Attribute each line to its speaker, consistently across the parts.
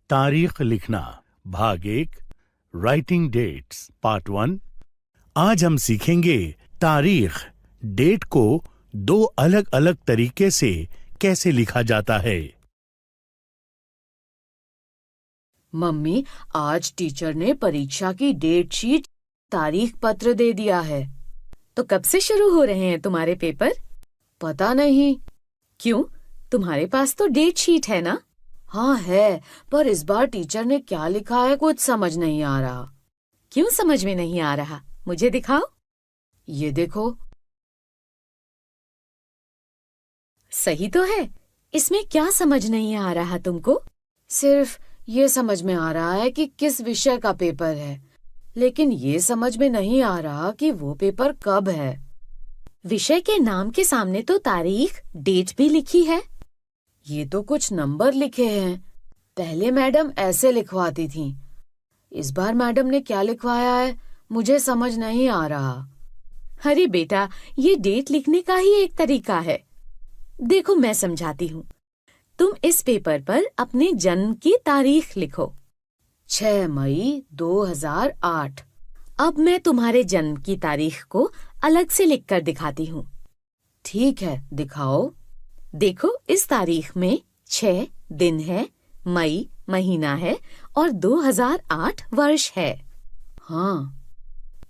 Speaker 1: तारीख लिखना भाग 1 राइटिंग डेट्स पार्ट 1। आज हम सीखेंगे तारीख डेट को दो अलग अलग तरीके से कैसे लिखा जाता है।
Speaker 2: मम्मी, आज टीचर ने परीक्षा की डेट शीट तारीख पत्र दे दिया है।
Speaker 3: तो कब से शुरू हो रहे हैं तुम्हारे पेपर?
Speaker 2: पता नहीं।
Speaker 3: क्यों? तुम्हारे पास तो डेट शीट है ना?
Speaker 2: हाँ है, पर इस बार टीचर ने क्या लिखा है कुछ समझ नहीं आ रहा।
Speaker 3: क्यों समझ में नहीं आ रहा? मुझे दिखाओ।
Speaker 2: ये देखो।
Speaker 3: सही तो है। इसमें क्या समझ नहीं आ रहा तुमको?
Speaker 2: सिर्फ ये समझ में आ रहा है कि किस विषय का पेपर है, लेकिन ये समझ में नहीं आ रहा कि वो पेपर कब है।
Speaker 3: विषय के नाम के सामने तो तारीख डेट भी लिखी है।
Speaker 2: ये तो कुछ नंबर लिखे हैं। पहले मैडम ऐसे लिखवाती थी। इस बार मैडम ने क्या लिखवाया है मुझे समझ नहीं आ रहा।
Speaker 3: अरे बेटा, ये डेट लिखने का ही एक तरीका है। देखो, मैं समझाती हूँ। तुम इस पेपर पर अपने जन्म की तारीख लिखो।
Speaker 2: 6 मई 2008।
Speaker 3: अब मैं तुम्हारे जन्म की तारीख को अलग से लिखकर दिखाती हूँ।
Speaker 2: ठीक है, दिखाओ।
Speaker 3: देखो, इस तारीख में 6 दिन है, मई महीना है और 2008 वर्ष है।
Speaker 2: हाँ।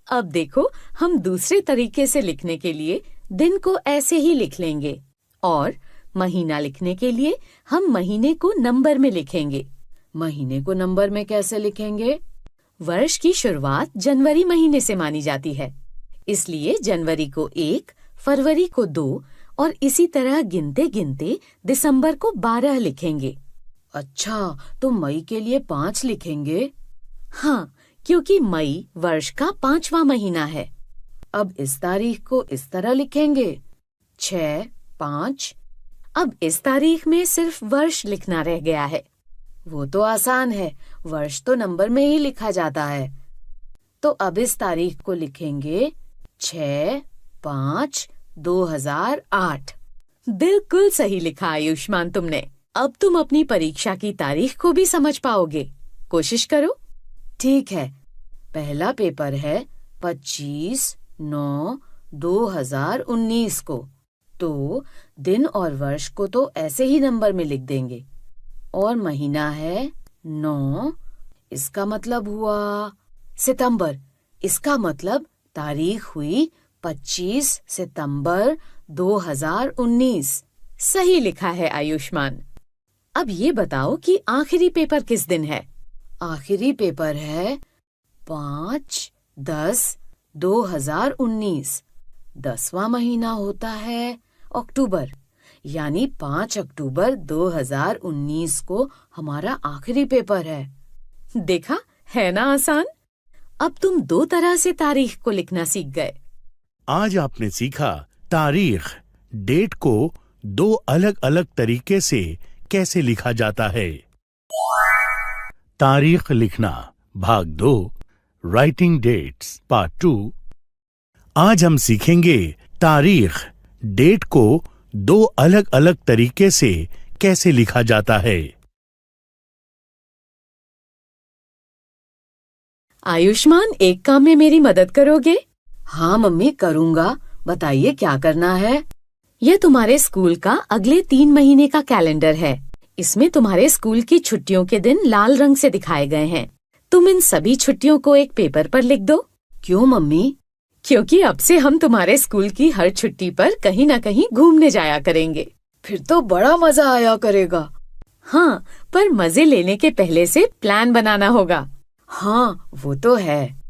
Speaker 3: अब देखो, हम दूसरे तरीके से लिखने के लिए दिन को ऐसे ही लिख लेंगे और महीना लिखने के लिए हम महीने को नंबर में लिखेंगे।
Speaker 2: महीने को नंबर में कैसे लिखेंगे?
Speaker 3: वर्ष की शुरुआत जनवरी महीने से मानी जाती है, इसलिए जनवरी को 1, फरवरी को 2 और इसी तरह गिनते गिनते दिसंबर को 12 लिखेंगे।
Speaker 2: अच्छा, तो मई के लिए 5 लिखेंगे?
Speaker 3: हाँ, क्योंकि मई वर्ष का 5वां महीना है।
Speaker 2: अब इस तारीख को इस तरह लिखेंगे 6, 5।
Speaker 3: अब इस तारीख में सिर्फ वर्ष लिखना रह गया है।
Speaker 2: वो तो आसान है, वर्ष तो नंबर में ही लिखा जाता है। तो अब इस तारीख को लिखेंगे 6, 5, 2008।
Speaker 3: बिल्कुल सही लिखा आयुष्मान तुमने। अब तुम अपनी परीक्षा की तारीख को भी समझ पाओगे। कोशिश करो।
Speaker 2: ठीक है। पहला पेपर है 25/9/2019 को। तो दिन और वर्ष को तो ऐसे ही नंबर में लिख देंगे। और महीना है 9, इसका मतलब हुआ सितंबर। इसका मतलब तारीख हुई 25 सितंबर 2019।
Speaker 3: सही लिखा है आयुष्मान। अब ये बताओ कि आखिरी पेपर किस दिन है?
Speaker 2: आखिरी पेपर है 5/10/2019। 10वां महीना होता है अक्टूबर, यानी 5 अक्टूबर 2019 को हमारा आखिरी पेपर है।
Speaker 3: देखा, है ना आसान? अब तुम 2 तरह से तारीख को लिखना सीख गए।
Speaker 1: आज आपने सीखा तारीख डेट को 2 अलग अलग तरीके से कैसे लिखा जाता है। तारीख लिखना भाग 2 राइटिंग डेट्स पार्ट 2। आज हम सीखेंगे तारीख डेट को 2 अलग अलग तरीके से कैसे लिखा जाता है।
Speaker 3: आयुष्मान, एक काम में मेरी मदद करोगे?
Speaker 2: हाँ मम्मी, करूँगा। बताइए क्या करना है।
Speaker 3: यह तुम्हारे स्कूल का अगले 3 महीने का कैलेंडर है। इसमें तुम्हारे स्कूल की छुट्टियों के दिन लाल रंग से दिखाए गए हैं। तुम इन सभी छुट्टियों को एक पेपर पर लिख दो।
Speaker 2: क्यों मम्मी?
Speaker 3: क्योंकि अब से हम तुम्हारे स्कूल की हर छुट्टी पर कहीं न कहीं घूमने जाया करेंगे।
Speaker 2: फिर तो बड़ा मजा आया करेगा।
Speaker 3: हाँ, पर मजे लेने के पहले से प्लान बनाना होगा।
Speaker 2: हाँ, वो तो है।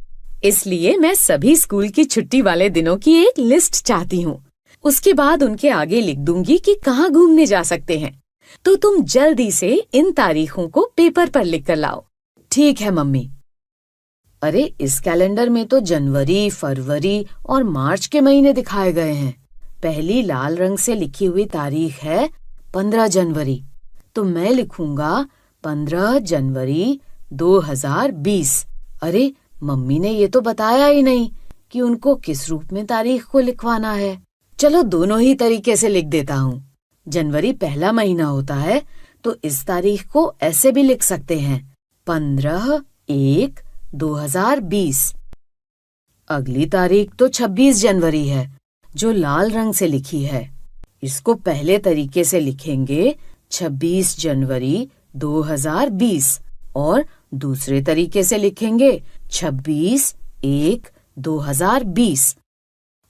Speaker 3: इसलिए मैं सभी स्कूल की छुट्टी वाले दिनों की एक लिस्ट चाहती हूँ। उसके बाद उनके आगे लिख दूंगी कि कहाँ घूमने जा सकते हैं। तो तुम जल्दी से इन तारीखों को पेपर पर लिख कर लाओ।
Speaker 2: ठीक है मम्मी। अरे, इस कैलेंडर में तो जनवरी, फरवरी और मार्च के महीने दिखाए गए हैं। पहली लाल रंग से लिखी हुई तारीख है 15 जनवरी। तो मैं लिखूंगा 15 जनवरी 2020। अरे, मम्मी ने ये तो बताया ही नहीं कि उनको किस रूप में तारीख को लिखवाना है। चलो दोनों ही तरीके से लिख देता हूँ। जनवरी पहला महीना होता है, तो इस तारीख को ऐसे भी लिख सकते हैं, 15/1/2020। अगली तारीख तो 26 जनवरी है, जो लाल रंग से लिखी है। इसको पहले तरीके से लिखेंगे 26 जनवरी 2020 और दूसरे तरीके से लिखेंगे 26/1/2020।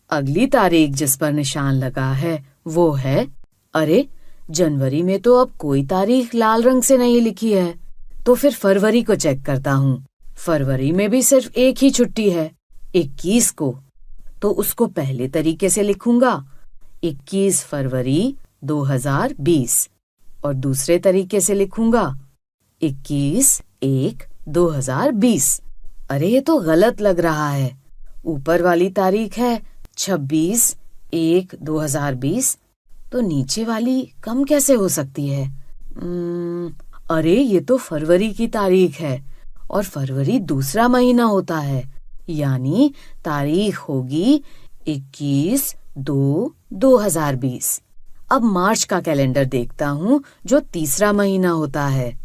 Speaker 2: अगली तारीख जिस पर निशान लगा है वो है, अरे जनवरी में तो अब कोई तारीख लाल रंग से नहीं लिखी है, तो फिर फरवरी को चेक करता हूँ। फरवरी में भी सिर्फ एक ही छुट्टी है, 21 को, तो उसको पहले तरीके से लिखूंगा 21 फरवरी 2020 और दूसरे तरीके से लिखूंगा 21/1/2020। अरे ये तो गलत लग रहा है। ऊपर वाली तारीख है 26/1/2020, तो नीचे वाली कम कैसे हो सकती है? अरे ये तो फरवरी की तारीख है और फरवरी दूसरा महीना होता है, यानी तारीख होगी 21/2/2020। अब मार्च का कैलेंडर देखता हूँ, जो तीसरा महीना होता है।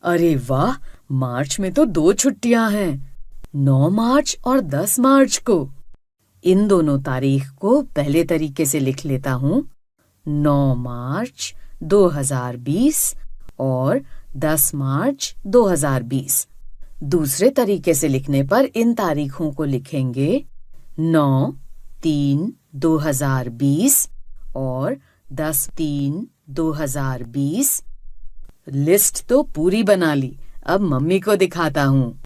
Speaker 2: अरे वाह, मार्च में तो 2 छुट्टियां हैं, 9 मार्च और 10 मार्च को। इन दोनों तारीख को पहले तरीके से लिख लेता हूँ, 9 मार्च 2020 और 10 मार्च 2020। दूसरे तरीके से लिखने पर इन तारीखों को लिखेंगे 9/3/2020 और 10/3/2020। लिस्ट तो पूरी बना ली, अब मम्मी को दिखाता हूँ।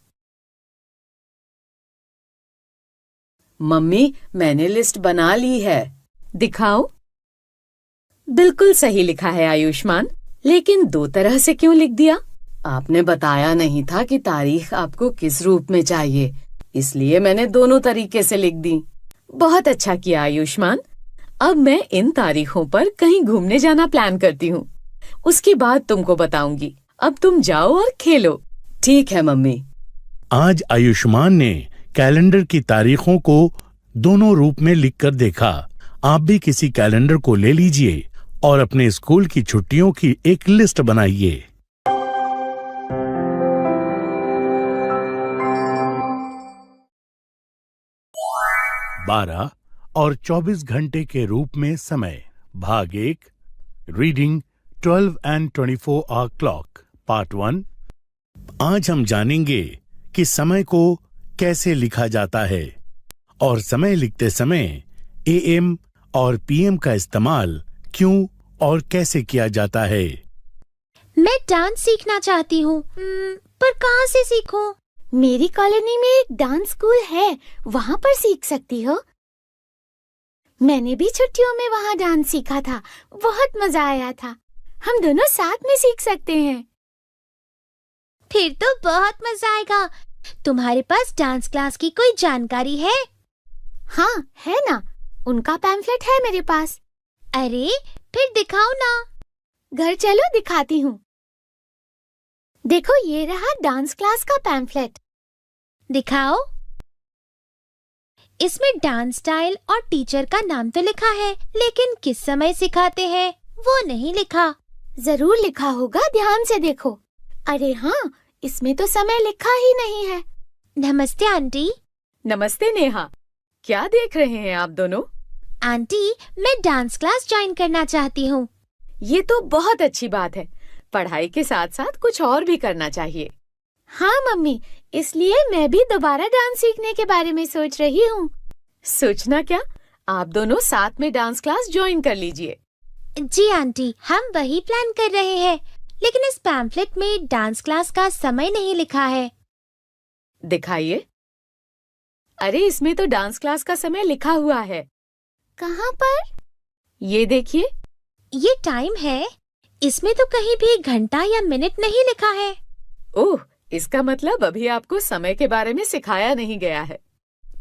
Speaker 2: मम्मी, मैंने लिस्ट बना ली है।
Speaker 3: दिखाओ। बिल्कुल सही लिखा है आयुष्मान, लेकिन 2 तरह से क्यों लिख दिया?
Speaker 2: आपने बताया नहीं था कि तारीख आपको किस रूप में चाहिए, इसलिए मैंने दोनों तरीके से लिख दी।
Speaker 3: बहुत अच्छा किया आयुष्मान। अब मैं इन तारीखों पर कहीं घूमने जाना प्लान करती हूँ, उसके बाद तुमको बताऊंगी। अब तुम जाओ और खेलो।
Speaker 2: ठीक है मम्मी।
Speaker 1: आज आयुष्मान ने कैलेंडर की तारीखों को दोनों रूप में लिखकर देखा। आप भी किसी कैलेंडर को ले लीजिए और अपने स्कूल की छुट्टियों की एक लिस्ट बनाइए। 12 और 24 घंटे के रूप में समय, भाग 1, reading 12 and 24 hour clock, part 1। आज हम जानेंगे कि समय को कैसे लिखा जाता है और समय लिखते समय एएम और पीएम का इस्तेमाल क्यों और कैसे किया जाता है।
Speaker 4: मैं डांस सीखना चाहती हूँ, पर कहाँ से सीखूं? मेरी कॉलोनी में एक डांस स्कूल है, वहाँ पर सीख सकती हो। मैंने भी छुट्टियों में वहाँ डांस सीखा था, बहुत मजा आया था। हम दोनों साथ में सीख सकते हैं। फिर तो बहुत मजा आएगा। तुम्हारे पास डांस क्लास की कोई जानकारी है? हाँ, है ना, उनका पैम्फलेट है मेरे पास। अरे फिर दिखाओ ना। घर चलो, दिखाती हूँ। देखो, ये रहा डांस क्लास का पैम्फलेट। दिखाओ। इसमें डांस स्टाइल और टीचर का नाम तो लिखा है, लेकिन किस समय सिखाते हैं वो नहीं लिखा। जरूर लिखा होगा, ध्यान से देखो। अरे हाँ, इसमें तो समय लिखा ही नहीं है। नमस्ते आंटी।
Speaker 3: नमस्ते नेहा, क्या देख रहे हैं आप दोनों?
Speaker 4: आंटी, मैं डांस क्लास ज्वाइन करना चाहती हूँ।
Speaker 3: ये तो बहुत अच्छी बात है। पढ़ाई के साथ साथ कुछ और भी करना चाहिए।
Speaker 4: हाँ मम्मी, इसलिए मैं भी दोबारा डांस सीखने के बारे में सोच रही हूँ।
Speaker 3: सोचना क्या, आप दोनों साथ में डांस क्लास ज्वाइन कर लीजिए।
Speaker 4: जी आंटी, हम वही प्लान कर रहे हैं, लेकिन इस पैम्फलेट में डांस क्लास का समय नहीं लिखा है।
Speaker 3: दिखाइए। अरे इसमें तो डांस क्लास का समय लिखा हुआ है।
Speaker 4: कहाँ पर?
Speaker 3: ये देखिए।
Speaker 4: ये टाइम है, इसमें तो कहीं भी घंटा या मिनट नहीं लिखा है।
Speaker 3: ओह, इसका मतलब अभी आपको समय के बारे में सिखाया नहीं गया है।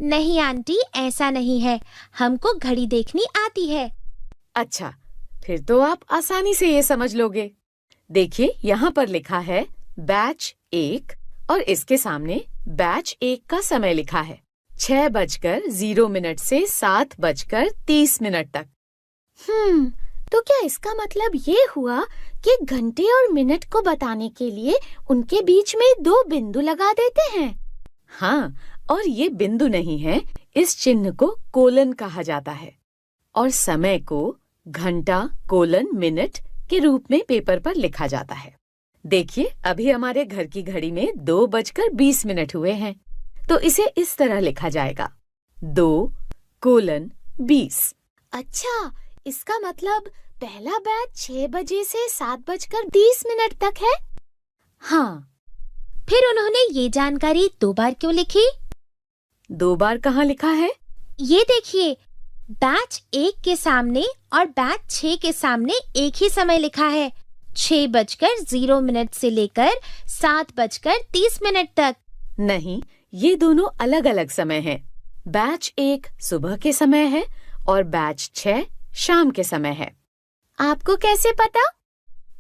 Speaker 4: नहीं आंटी, ऐसा नहीं है, हमको घड़ी देखनी आती है।
Speaker 3: अच्छा, फिर तो आप आसानी से ये समझ लोगे। देखिए, यहाँ पर लिखा है बैच 1 और इसके सामने बैच 1 का समय लिखा है 6:0 से 7:30 तक।
Speaker 4: तो क्या इसका मतलब ये हुआ कि घंटे और मिनट को बताने के लिए उनके बीच में 2 बिंदु लगा देते हैं?
Speaker 3: हाँ, और ये बिंदु नहीं है, इस चिन्ह को कोलन कहा जाता है और समय को घंटा कोलन मिनट के रूप में पेपर पर लिखा जाता है। देखिए, अभी हमारे घर की घड़ी में 2:20 हुए हैं, तो इसे इस तरह लिखा जाएगा 2:20।
Speaker 4: अच्छा, इसका मतलब पहला बैच 6 बजे से 7:30 तक है?
Speaker 3: हाँ।
Speaker 4: फिर उन्होंने ये जानकारी 2 बार क्यों लिखी?
Speaker 3: 2 बार कहाँ लिखा है?
Speaker 4: ये देखिए, बैच 1 के सामने और बैच 6 के सामने एक ही समय लिखा है, 6:0 से लेकर 7:30 तक।
Speaker 3: नहीं, ये दोनों अलग अलग समय हैं। बैच 1 सुबह के समय है और बैच 6 शाम के समय है।
Speaker 4: आपको कैसे पता?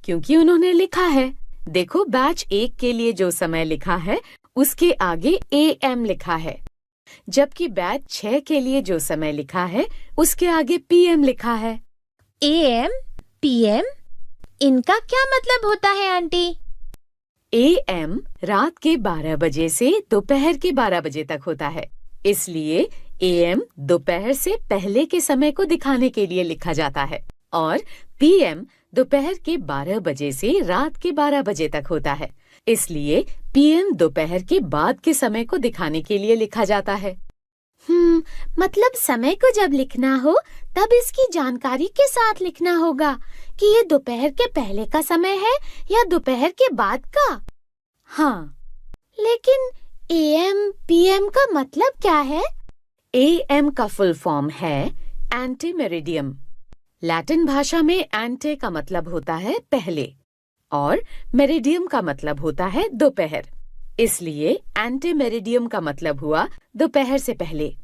Speaker 3: क्योंकि उन्होंने लिखा है। देखो, बैच 1 के लिए जो समय लिखा है उसके आगे AM लिखा है, जबकि बैच 6 के लिए जो समय लिखा है उसके आगे PM लिखा है।
Speaker 4: AM, PM, इनका क्या मतलब होता है आंटी?
Speaker 3: AM रात के 12 बजे से दोपहर के 12 बजे तक होता है, इसलिए AM दोपहर से पहले के समय को दिखाने के लिए लिखा जाता है और PM दोपहर के 12 बजे से रात के 12 बजे तक होता है, इसलिए PM दोपहर के बाद के समय को दिखाने के लिए लिखा जाता है।
Speaker 4: मतलब समय को जब लिखना हो तब इसकी जानकारी के साथ लिखना होगा कि ये दोपहर के पहले का समय है या दोपहर के बाद का।
Speaker 3: हाँ,
Speaker 4: लेकिन AM, PM का मतलब क्या है?
Speaker 3: AM का फुल फॉर्म है एंटे मेरिडियम। लैटिन भाषा में एंटे का मतलब होता है पहले और मेरिडियम का मतलब होता है दोपहर, इसलिए एंटे मेरिडियम का मतलब हुआ दोपहर से पहले।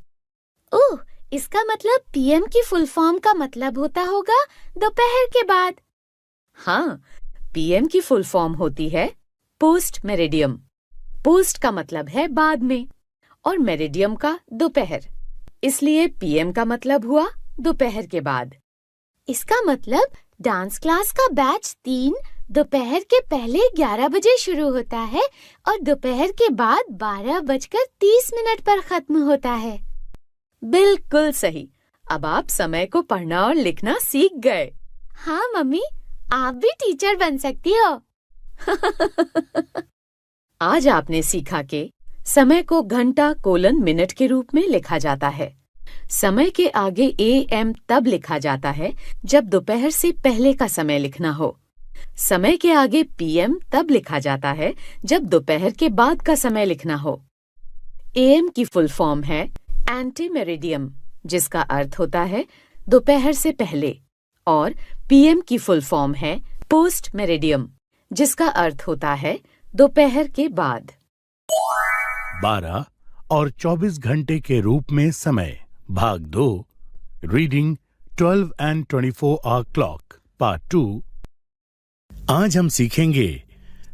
Speaker 4: ओह, इसका मतलब PM की फुल फॉर्म का मतलब होता होगा दोपहर के बाद।
Speaker 3: हाँ, PM की फुल फॉर्म होती है पोस्ट मेरिडियम। पोस्ट का मतलब है बाद में और मेरिडियम का दोपहर, इसलिए PM का मतलब हुआ दोपहर के बाद।
Speaker 4: इसका मतलब डांस क्लास का बैच 3 दोपहर के पहले 11 बजे शुरू होता है और दोपहर के बाद 12:30 पर खत्म होता है।
Speaker 3: बिल्कुल सही। अब आप समय को पढ़ना और लिखना सीख गए।
Speaker 4: हाँ मम्मी, आप भी टीचर बन सकती हो।
Speaker 3: आज आपने सीखा कि समय को घंटा कोलन मिनट के रूप में लिखा जाता है। समय के आगे AM तब लिखा जाता है जब दोपहर से पहले का समय लिखना हो। समय के आगे PM तब लिखा जाता है जब दोपहर के बाद का समय लिखना हो। AM की फुल फॉर्म है एंटे मेरिडियम, जिसका अर्थ होता है दोपहर से पहले, और PM की फुल फॉर्म है पोस्ट मेरिडियम, जिसका अर्थ होता है दोपहर के बाद।
Speaker 1: 12 और 24 घंटे के रूप में समय, भाग 2, reading 12 and 24 hour clock, part 2। आज हम सीखेंगे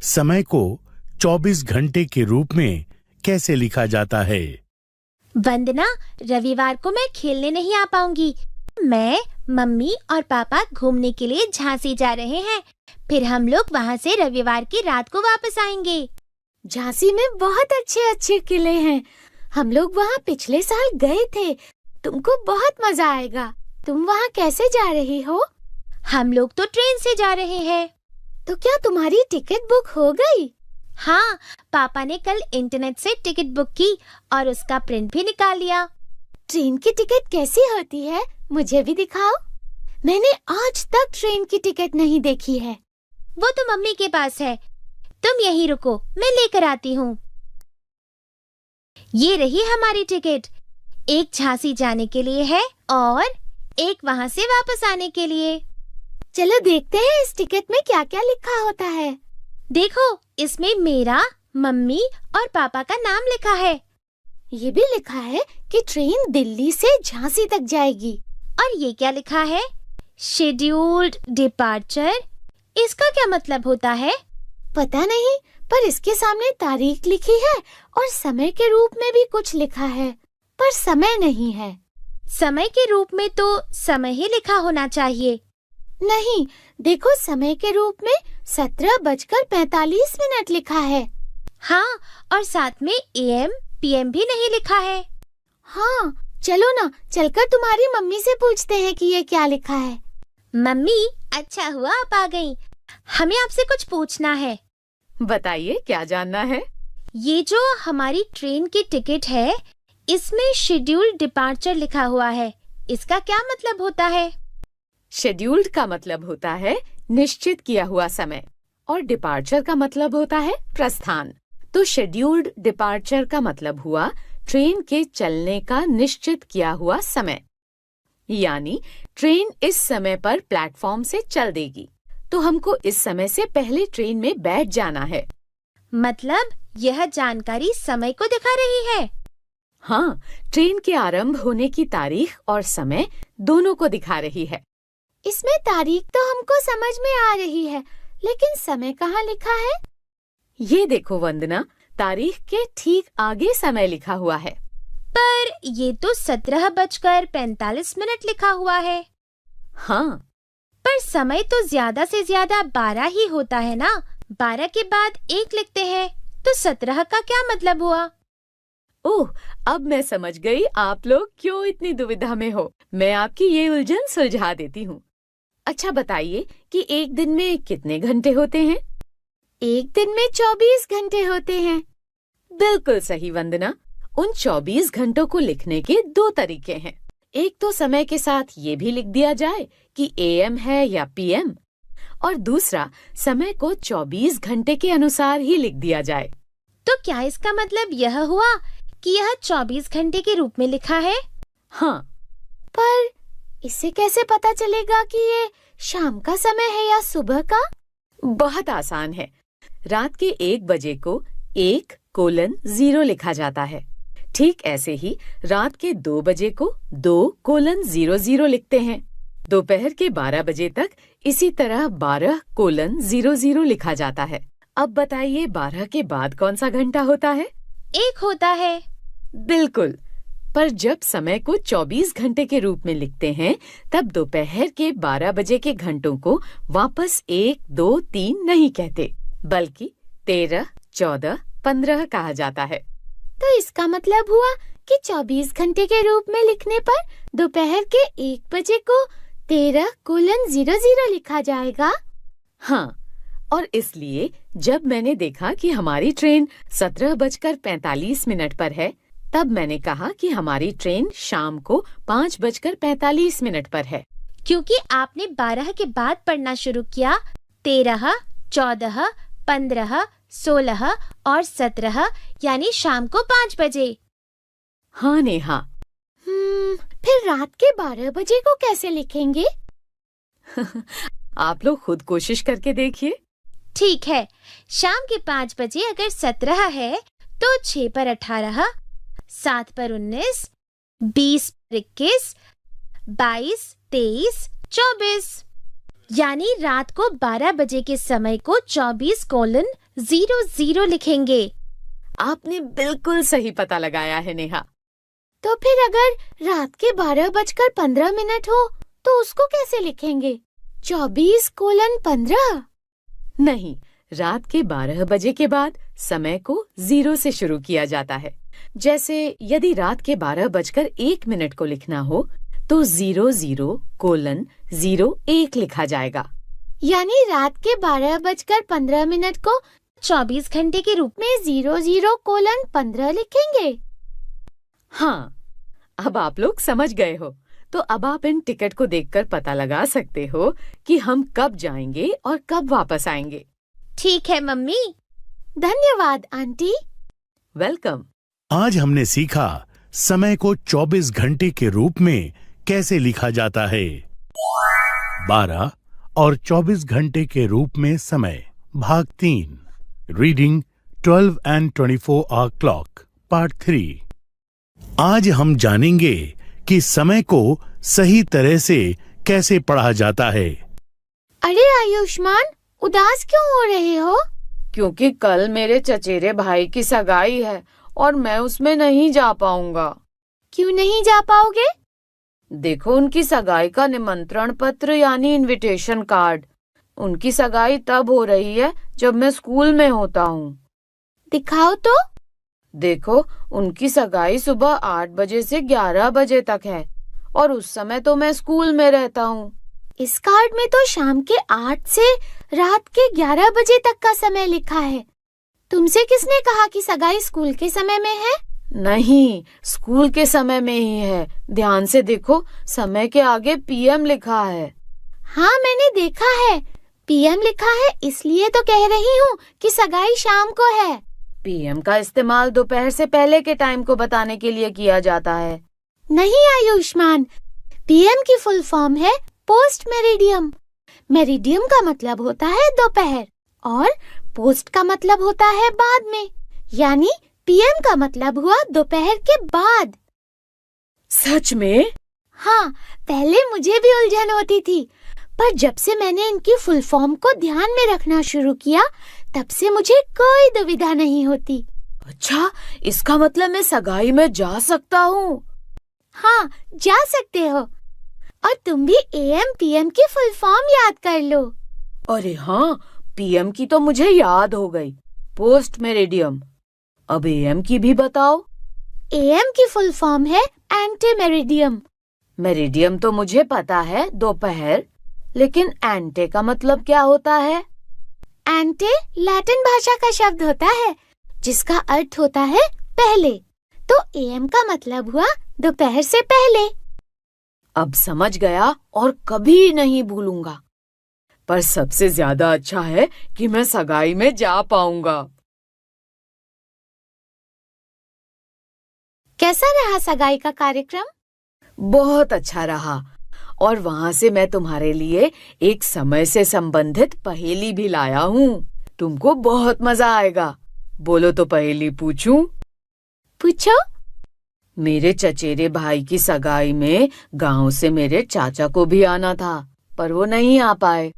Speaker 1: समय को 24 घंटे के रूप में कैसे लिखा जाता है।
Speaker 4: वंदना, रविवार को मैं खेलने नहीं आ पाऊंगी। मैं, मम्मी और पापा घूमने के लिए झांसी जा रहे हैं। फिर हम लोग वहाँ से रविवार की रात को वापस आएंगे। झांसी में बहुत अच्छे अच्छे किले हैं। हम लोग वहाँ पिछले साल गए थे। तुमको बहुत मजा आएगा। तुम वहाँ कैसे जा रही हो? हम लोग तो ट्रेन से जा रहे हैं। तो क्या तुम्हारी टिकट बुक हो गई? हाँ, पापा ने कल इंटरनेट से टिकट बुक की और उसका प्रिंट भी निकाल लिया। ट्रेन की टिकट कैसी होती है? मुझे भी दिखाओ। मैंने आज तक ट्रेन की टिकट नहीं देखी है। वो तो मम्मी के पास है। तुम यहीं रुको, मैं लेकर आती हूँ। ये रही हमारी टिकट। एक झांसी जाने के लिए है और एक वहाँ से वापस आने के लिए। चलो देखते हैं इस टिकट में क्या क्या लिखा होता है। देखो, इसमें मेरा, मम्मी और पापा का नाम लिखा है। ये भी लिखा है कि ट्रेन दिल्ली से झांसी तक जाएगी। और ये क्या लिखा है? Scheduled departure. इसका क्या मतलब होता है? पता नहीं, पर इसके सामने तारीख लिखी है और समय के रूप में भी कुछ लिखा है, पर समय नहीं है। समय के रूप में तो समय ही लिखा होना चाहिए। नहीं, देखो समय के रूप में 17:45 लिखा है।
Speaker 5: हाँ, और साथ में AM, PM भी नहीं लिखा है।
Speaker 4: हाँ, चलो ना, चलकर तुम्हारी मम्मी से पूछते हैं कि ये क्या लिखा है।
Speaker 5: मम्मी, अच्छा हुआ आप आ गईं। हमें आपसे कुछ पूछना है।
Speaker 3: बताइए, क्या जानना है?
Speaker 5: ये जो हमारी ट्रेन की टिकट है, इसमें शेड्यूल्ड डिपार्चर लिखा हुआ है। इसका क्या मतलब होता है?
Speaker 3: शेड्यूल्ड का मतलब होता है निश्चित किया हुआ समय, और डिपार्चर का मतलब होता है प्रस्थान। तो शेड्यूल्ड डिपार्चर का मतलब हुआ ट्रेन के चलने का निश्चित किया हुआ समय, यानी ट्रेन इस समय पर प्लेटफॉर्म से चल देगी, तो हमको इस समय से पहले ट्रेन में बैठ जाना है।
Speaker 5: मतलब यह जानकारी समय को दिखा रही है।
Speaker 3: हाँ, ट्रेन के आरंभ होने की तारीख और समय दोनों को दिखा रही है।
Speaker 4: इसमें तारीख तो हमको समझ में आ रही है, लेकिन समय कहाँ लिखा है?
Speaker 3: ये देखो वंदना, तारीख के ठीक आगे समय लिखा हुआ है।
Speaker 5: पर ये तो 17:45 लिखा हुआ है।
Speaker 3: हाँ,
Speaker 5: पर समय तो ज्यादा से ज्यादा 12 ही होता है ना। 12 के बाद 1 लिखते हैं, तो 17 का क्या मतलब हुआ?
Speaker 3: ओह, अब मैं समझ गई आप लोग क्यों इतनी दुविधा में हो। मैं आपकी ये उलझन सुलझा देती हूँ। अच्छा बताइए कि एक दिन में कितने घंटे होते हैं?
Speaker 4: एक दिन में 24 घंटे होते हैं।
Speaker 3: बिल्कुल सही वंदना। उन 24 घंटों को लिखने के 2 तरीके हैं। एक तो समय के साथ ये भी लिख दिया जाए कि AM है या PM, और दूसरा समय को 24 घंटे के अनुसार ही लिख दिया जाए।
Speaker 5: तो क्या इसका मतलब यह हुआ कि यह 24 घंटे के रूप में लिखा है?
Speaker 3: हाँ,
Speaker 4: पर इससे कैसे पता चलेगा कि ये शाम का समय है या सुबह का?
Speaker 3: बहुत आसान है। रात के 1 बजे को 1:0 लिखा जाता है। ठीक ऐसे ही रात के 2 बजे को 2:00 लिखते हैं। दोपहर के 12 बजे तक इसी तरह 12:00 लिखा जाता है। अब बताइए 12 के बाद कौन सा घंटा होता है?
Speaker 5: 1 होता है।
Speaker 3: बिल्कुल, पर जब समय को 24 घंटे के रूप में लिखते हैं, तब दोपहर के 12 बजे के घंटों को वापस 1, 2, 3 नहीं कहते, बल्कि 13, 14, 15 कहा जाता है।
Speaker 4: तो इसका मतलब हुआ कि 24 घंटे के रूप में लिखने पर दोपहर के 1 बजे को 13:00 लिखा जाएगा।
Speaker 3: हाँ, और इसलिए जब मैंने देखा कि हमारी ट्रेन 17:45 पर है, तब मैंने कहा कि हमारी ट्रेन शाम को 5:45 पर है।
Speaker 5: क्योंकि आपने 12 के बाद पढ़ना शुरू किया। 13, 14, 15, 16 और 17, यानी शाम को 5 बजे।
Speaker 3: हाँ नेहा।
Speaker 4: फिर रात के 12 बजे को कैसे लिखेंगे?
Speaker 3: आप लोग खुद कोशिश करके देखिए।
Speaker 5: ठीक है, शाम के 5 बजे अगर 17 है, तो 6 पर 18, 7 पर 19, 20 पर 21, 22, 23, 24, यानी रात को 12 बजे के समय को 24:00 लिखेंगे।
Speaker 3: आपने बिल्कुल सही पता लगाया है नेहा।
Speaker 4: तो फिर अगर रात के 12:15 हो, तो उसको कैसे लिखेंगे? 24:15?
Speaker 3: नहीं, रात के 12 बजे के बाद समय को 0 से शुरू किया जाता है। जैसे यदि रात के 12:01 को लिखना हो, तो 00:01 लिखा जाएगा।
Speaker 4: यानी रात के 12:15 को
Speaker 5: 24 घंटे के रूप
Speaker 4: में 00:15 लिखेंगे।
Speaker 3: हाँ, अब आप लोग समझ गए हो। तो अब आप इन टिकट को देखकर पता लगा सकते हो कि हम कब जाएंगे और कब वापस आएंगे।
Speaker 5: ठीक है मम्मी।
Speaker 4: धन्यवाद आंटी।
Speaker 3: वेलकम।
Speaker 1: आज हमने सीखा समय को 24 घंटे के रूप में कैसे लिखा जाता है। 12 और 24 घंटे के रूप में समय, भाग 3, reading 12 and 24 hour clock, part 3। आज हम जानेंगे कि समय को सही तरह से कैसे पढ़ा जाता है।
Speaker 4: अरे आयुष्मान, उदास क्यों हो रहे हो?
Speaker 2: क्योंकि कल मेरे चचेरे भाई की सगाई है और मैं उसमें नहीं जा पाऊंगा।
Speaker 4: क्यों नहीं जा पाओगे?
Speaker 2: देखो उनकी सगाई का निमंत्रण पत्र यानी इनविटेशन कार्ड। उनकी सगाई तब हो रही है जब मैं स्कूल में होता हूँ।
Speaker 4: दिखाओ तो।
Speaker 2: देखो उनकी सगाई सुबह 8 बजे से 11 बजे तक है और उस समय तो मैं स्कूल में रहता हूँ।
Speaker 4: इस कार्ड में तो शाम के 8 से रात के 11 बजे तक का समय लिखा है। तुमसे किसने कहा कि सगाई स्कूल के समय में है?
Speaker 2: नहीं, स्कूल के समय में ही है। ध्यान से देखो, समय के आगे पीएम लिखा है।
Speaker 4: हाँ, मैंने देखा है। पीएम लिखा है, इसलिए तो कह रही हूँ कि सगाई शाम को है।
Speaker 2: पीएम का इस्तेमाल दोपहर से पहले के टाइम को बताने के लिए किया जाता है।
Speaker 4: नहीं आयुष्मान, पीएम की फुल फॉर्म है पोस्ट मेरिडियम। मेरिडियम का मतलब होता है दोपहर और पोस्ट का मतलब होता है बाद में, यानी पीएम का मतलब हुआ दोपहर के बाद।
Speaker 2: सच में?
Speaker 4: हाँ, पहले मुझे भी उलझन होती थी, पर जब से मैंने इनकी फुल फॉर्म को ध्यान में रखना शुरू किया, तब से मुझे कोई दुविधा नहीं होती।
Speaker 2: अच्छा, इसका मतलब मैं सगाई में जा सकता हूँ?
Speaker 4: हाँ, जा सकते हो। और तुम भी एएम पीएम की फुल फॉर्म याद कर लो।
Speaker 2: अरे हाँ, पीएम की तो मुझे याद हो गई, पोस्ट मेरिडियम। अब एएम की भी बताओ।
Speaker 4: एएम की फुल फॉर्म है एंटे मेरिडियम।
Speaker 2: मेरिडियम तो मुझे पता है, दोपहर, लेकिन एंटे का मतलब क्या होता है?
Speaker 4: एंटे लैटिन भाषा का शब्द होता है जिसका अर्थ होता है पहले, तो एएम का मतलब हुआ दोपहर से पहले।
Speaker 2: अब समझ गया और कभी नहीं भूलूंगा। पर सबसे ज्यादा अच्छा है कि मैं सगाई में जा पाऊंगा।
Speaker 4: कैसा रहा सगाई का कार्यक्रम?
Speaker 2: बहुत अच्छा रहा, और वहाँ से मैं तुम्हारे लिए एक समय से संबंधित पहेली भी लाया हूँ। तुमको बहुत मजा आएगा। बोलो तो पहेली पूछूं?
Speaker 4: पूछो।
Speaker 2: मेरे चचेरे भाई की सगाई में गांव से मेरे चाचा को भी आना था, पर वो नहीं आ पाए।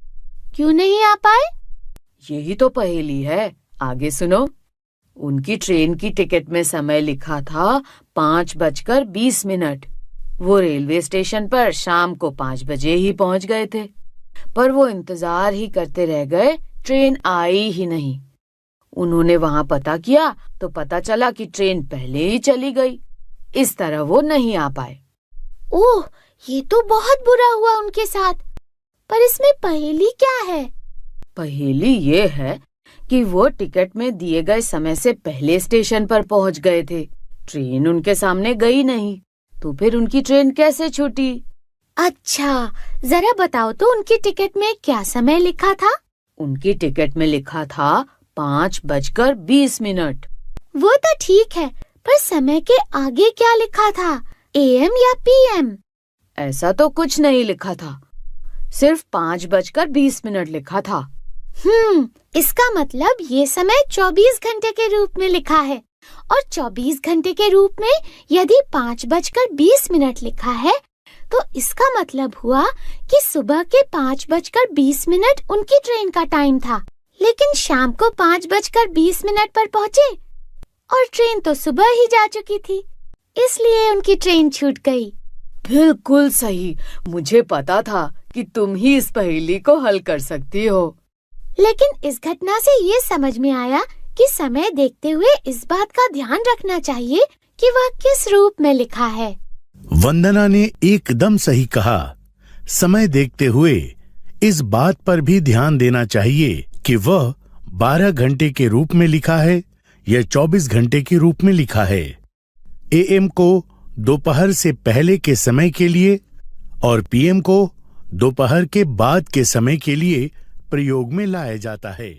Speaker 4: क्यों नहीं आ पाए?
Speaker 2: यही तो पहेली है, आगे सुनो। उनकी ट्रेन की टिकट में समय लिखा था 5:20। वो रेलवे स्टेशन पर शाम को 5 बजे ही पहुंच गए थे, पर वो इंतजार ही करते रह गए, ट्रेन आई ही नहीं। उन्होंने वहां पता किया तो पता चला कि ट्रेन पहले ही चली गई। इस तरह वो नहीं आ पाए।
Speaker 4: ओह, ये तो बहुत बुरा हुआ उनके साथ। पर इसमें पहेली क्या है?
Speaker 2: पहेली ये है कि वो टिकट में दिए गए समय से पहले स्टेशन पर पहुंच गए थे। ट्रेन उनके सामने गई नहीं, तो फिर उनकी ट्रेन कैसे छूटी?
Speaker 4: अच्छा, जरा बताओ तो उनकी टिकट में क्या समय लिखा था?
Speaker 2: उनकी टिकट में लिखा था 5:20।
Speaker 4: वो तो ठीक है, पर समय के आगे क्या लिखा था, एएम या पीएम?
Speaker 2: ऐसा तो कुछ नहीं लिखा था, सिर्फ 5:20 लिखा था।
Speaker 4: इसका मतलब ये समय 24 घंटे के रूप में लिखा है, और 24 घंटे के रूप में यदि 5:20 लिखा है, तो इसका मतलब हुआ कि सुबह के 5:20 उनकी ट्रेन का टाइम था, लेकिन शाम को 5:20 पर पहुँचे और ट्रेन तो सुबह ही जा चुकी थी, इसलिए उनकी ट्रेन छूट गई।
Speaker 2: बिल्कुल सही, मुझे पता था कि तुम ही इस पहेली को हल कर सकती हो।
Speaker 4: लेकिन इस घटना से ये समझ में आया कि समय देखते हुए इस बात का ध्यान रखना चाहिए कि वह किस रूप में लिखा है।
Speaker 1: वंदना ने एकदम सही कहा। समय देखते हुए इस बात पर भी ध्यान देना चाहिए कि वह 12 घंटे के रूप में लिखा है या 24 घंटे के रूप में लिखा है। एएम को दोपहर से पहले के समय के लिए और पीएम को दोपहर के बाद के समय के लिए प्रयोग में लाया जाता है।